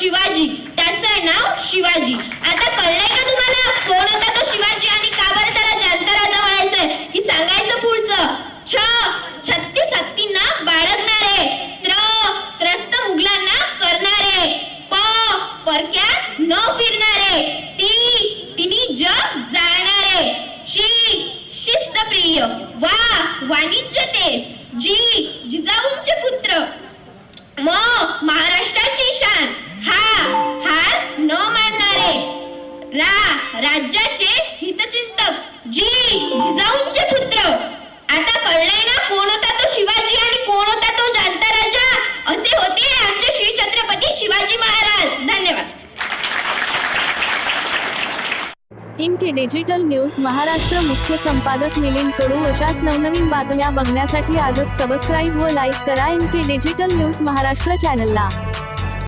शिवाजी, त्याचं नाव शिवाजी। आता कळलंय का तुम्हाला कोण होता तो शिवाजी आणि का बरं त्याला जानता राजा म्हणायचंय? की सांगायचं पुढचं। छत्तीस हत्तींना बाळगणारे, त्रस्त मुघलांना करणारे, परक्यात न फिरणारे, तिनी जग जाणारे, शिस्तप्रिय, वाणिज्य तेज, जिजाऊंचे पुत्र, महाराष्ट्राची शान, हार न मानणारे, राज्याचे हितचिंतक, जिजाऊंचे पुत्र। आता कळलंय ना कोण होता तो शिवाजी आणि कोण होता तो जानता राजा? असे होते आमचे श्री छत्रपती शिवाजी महाराज। धन्यवाद। इनके डिजिटल न्यूज महाराष्ट्र मुख्य संपादक मिलिंद कडू अशाच नवनवीन बातम्या बघण्यासाठी आजच सबस्क्राईब व लाईक करा इनके डिजिटल न्यूज महाराष्ट्र चॅनलला।